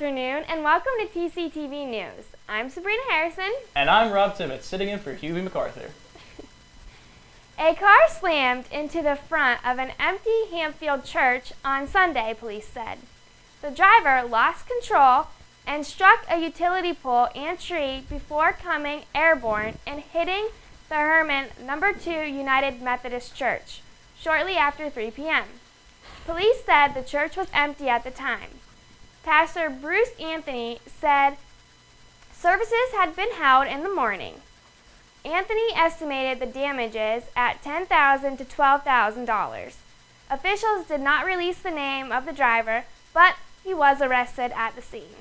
afternoon, and welcome to TCTV News. I'm Sabrina Harrison. And I'm Rob Timmett, sitting in for Hubie MacArthur. A car slammed into the front of an empty Hampfield church on Sunday, police said. The driver lost control and struck a utility pole and tree before coming airborne and hitting the Herman No. 2 United Methodist Church shortly after 3 p.m. Police said the church was empty at the time. Pastor Bruce Anthony said services had been held in the morning. Anthony estimated the damages at $10,000 to $12,000. Officials did not release the name of the driver, but he was arrested at the scene.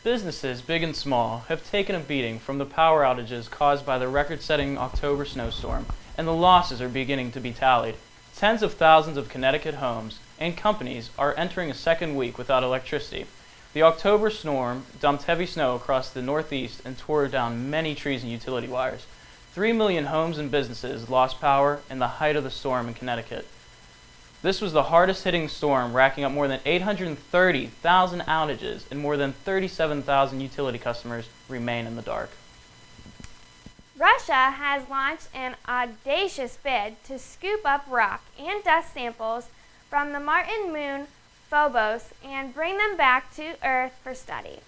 Businesses, big and small, have taken a beating from the power outages caused by the record-setting October snowstorm, and the losses are beginning to be tallied. Tens of thousands of Connecticut homes and companies are entering a second week without electricity. The October storm dumped heavy snow across the Northeast and tore down many trees and utility wires. 3 million homes and businesses lost power in the height of the storm in Connecticut. This was the hardest hitting storm, racking up more than 830,000 outages, and more than 37,000 utility customers remain in the dark. Russia has launched an audacious bid to scoop up rock and dust samples from the Martian moon Phobos and bring them back to Earth for study.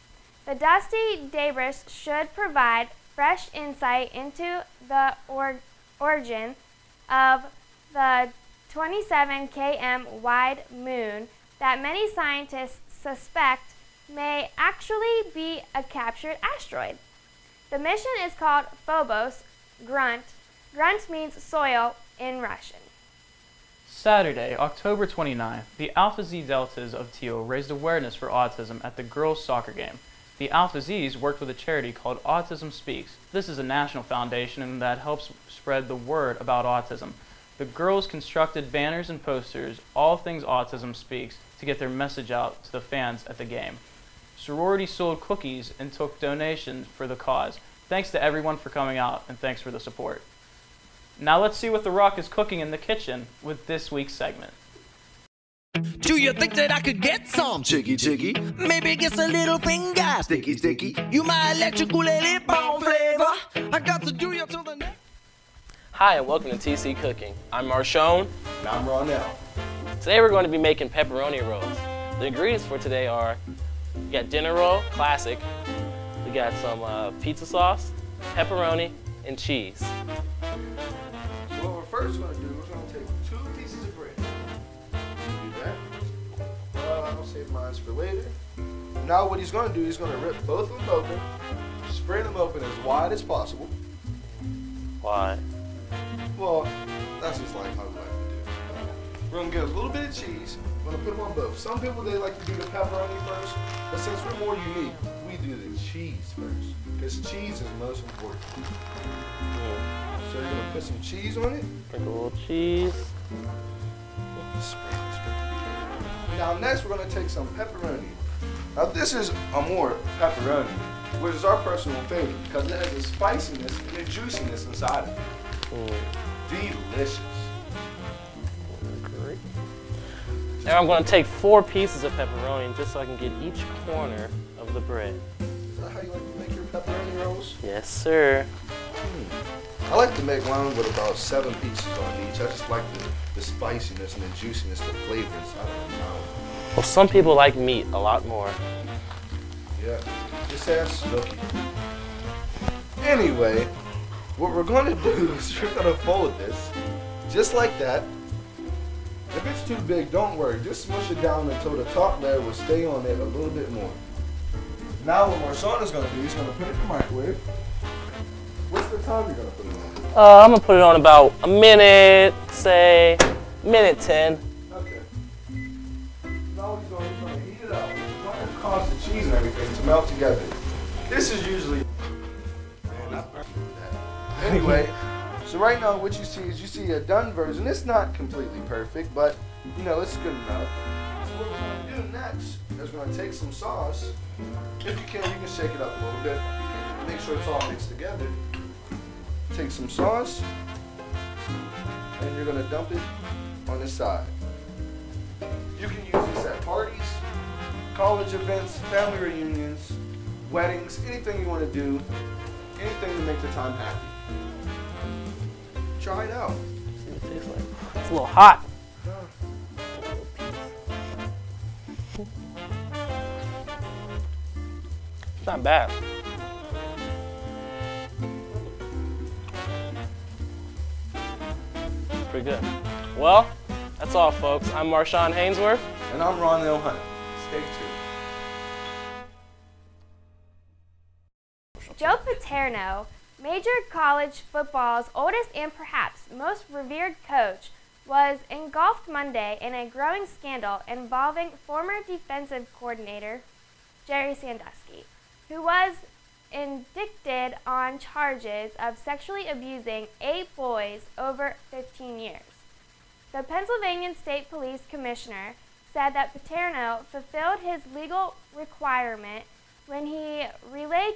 The dusty debris should provide fresh insight into the origin of the 27 km wide moon that many scientists suspect may actually be a captured asteroid. The mission is called Phobos Grunt. Grunt means soil in Russian. Saturday, October 29th, the Alpha Z Deltas of Teal raised awareness for autism at the girls' soccer game. The Alpha Zs worked with a charity called Autism Speaks. This is a national foundation that helps spread the word about autism. The girls constructed banners and posters, all things Autism Speaks, to get their message out to the fans at the game. Sorority sold cookies and took donations for the cause. Thanks to everyone for coming out, and thanks for the support. Now let's see what The Rock is cooking in the kitchen with this week's segment. Do you think that I could get some chicky chicky? Maybe get a little finger sticky sticky. You my electrical lip bone flavor. I got to do you till the next. Hi and welcome to TC Cooking. I'm Marshawn. And I'm Ronell. Today we're going to be making pepperoni rolls. The ingredients for today are, we got dinner roll, classic. We got some pizza sauce, pepperoni, and cheese. So what we're first going to do, we're going to take 2 pieces of bread. Do that. I'll save mine for later. Now what he's going to do, he's going to rip both of them open, spread them open as wide as possible. Why? Well, that's just like how we like to do. We're going to get a little bit of cheese. We're going to put them on both. Some people, they like to do the pepperoni first, but since we're more unique, we do the cheese first, because cheese is most important. So you're going to put some cheese on it. Sprinkle a little cheese. Sprinkle. Now next we're going to take some pepperoni. Now this is Amore pepperoni, which is our personal favorite because it has the spiciness and the juiciness inside of it. Delicious. Now I'm going to take 4 pieces of pepperoni just so I can get each corner of the bread. Is that how you like to make your pepperoni rolls? Yes, sir. I like to make mine with about 7 pieces on each. I just like the spiciness and the juiciness, the flavor inside of it. Well, some people like meat a lot more. Yeah, just ask Snooki. Anyway, what we're going to do is we're going to fold this just like that. If it's too big, don't worry. Just smush it down until the top layer will stay on it a little bit more. Now what Marshawn is going to do, he's going to put it in the microwave. What's the time you're going to put it on? I'm going to put it on about a minute, say, minute 10. Okay. Now he's going to heat it up. He's going to cause the cheese and everything to melt together. This is usually... Man, I burned that. Anyway, so right now what you see a done version. It's not completely perfect, but you know, it's good enough. So what we're going to do next is we're going to take some sauce. If you can shake it up a little bit. Make sure it's all mixed together. Take some sauce, and you're going to dump it on the side. You can use this at parties, college events, family reunions, weddings, anything you want to do, anything to make the time happy. Try it out. See what it tastes like. It's a little hot. It's not bad. Pretty good. Well, that's all, folks. I'm Marshawn Hainsworth. And I'm Ronell Hunt. Stay tuned. Joe Paterno, Major College Football's oldest and perhaps most revered coach, was engulfed Monday in a growing scandal involving former defensive coordinator Jerry Sandusky, who was indicted on charges of sexually abusing 8 boys over 15 years. The Pennsylvania State Police Commissioner said that Paterno fulfilled his legal requirement when he relied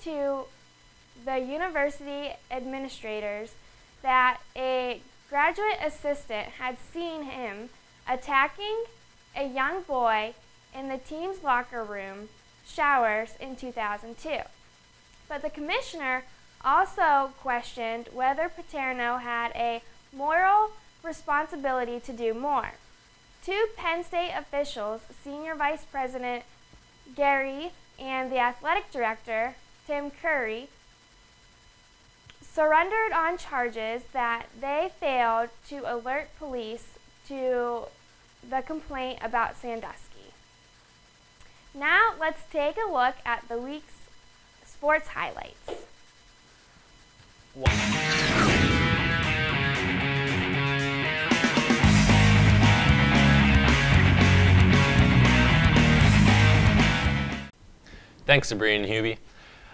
to the university administrators that a graduate assistant had seen him attacking a young boy in the team's locker room showers in 2002. But the commissioner also questioned whether Paterno had a moral responsibility to do more. 2 Penn State officials, Senior Vice President Gary and the athletic director, Tim Curry, surrendered on charges that they failed to alert police to the complaint about Sandusky. Now let's take a look at the week's sports highlights. Thanks, Sabrina and Hubie.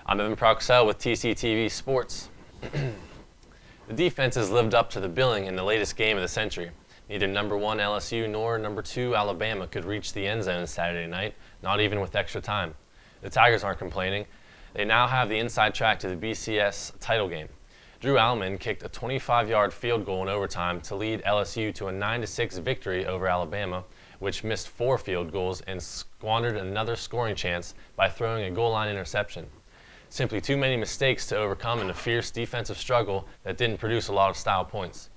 I'm Evan Proxell with TCTV Sports. The defense has lived up to the billing in the latest game of the century. Neither number 1 LSU nor number 2 Alabama could reach the end zone Saturday night, not even with extra time. The Tigers aren't complaining. They now have the inside track to the BCS title game. Drew Allman kicked a 25-yard field goal in overtime to lead LSU to a 9-6 victory over Alabama, which missed 4 field goals and squandered another scoring chance by throwing a goal line interception. Simply too many mistakes to overcome in a fierce defensive struggle that didn't produce a lot of style points.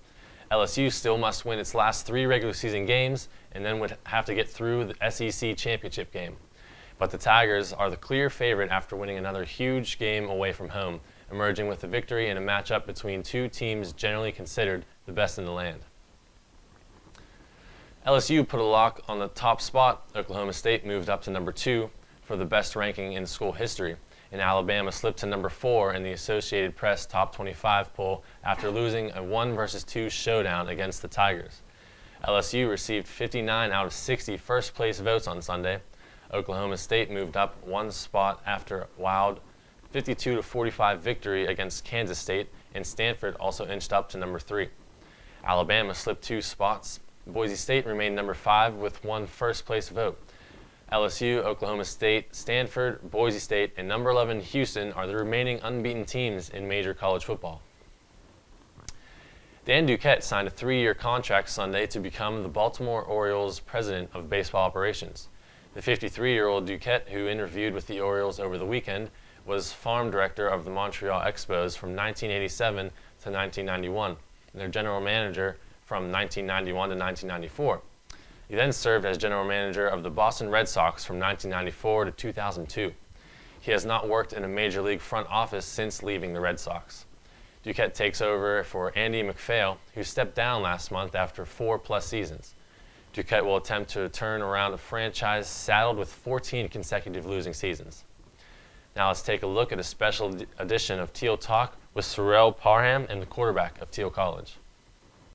LSU still must win its last 3 regular season games and then would have to get through the SEC championship game. But the Tigers are the clear favorite after winning another huge game away from home, emerging with a victory in a matchup between 2 teams generally considered the best in the land. LSU put a lock on the top spot. Oklahoma State moved up to number 2 for the best ranking in school history, and Alabama slipped to number 4 in the Associated Press Top 25 poll after losing a 1 versus 2 showdown against the Tigers. LSU received 59 out of 60 first-place votes on Sunday. Oklahoma State moved up 1 spot after a wild 52-45 victory against Kansas State, and Stanford also inched up to number 3. Alabama slipped 2 spots. Boise State remained number 5 with 1 first-place vote. LSU, Oklahoma State, Stanford, Boise State, and number 11 Houston are the remaining unbeaten teams in major college football. Dan Duquette signed a 3-year contract Sunday to become the Baltimore Orioles president of baseball operations. The 53-year-old Duquette, who interviewed with the Orioles over the weekend, was farm director of the Montreal Expos from 1987 to 1991, and their general manager from 1991 to 1994. He then served as general manager of the Boston Red Sox from 1994 to 2002. He has not worked in a major league front office since leaving the Red Sox. Duquette takes over for Andy MacPhail, who stepped down last month after 4+ seasons. Duquette will attempt to turn around a franchise saddled with 14 consecutive losing seasons. Now let's take a look at a special edition of Teal Talk with Sorrell Parham and the quarterback of Teal College.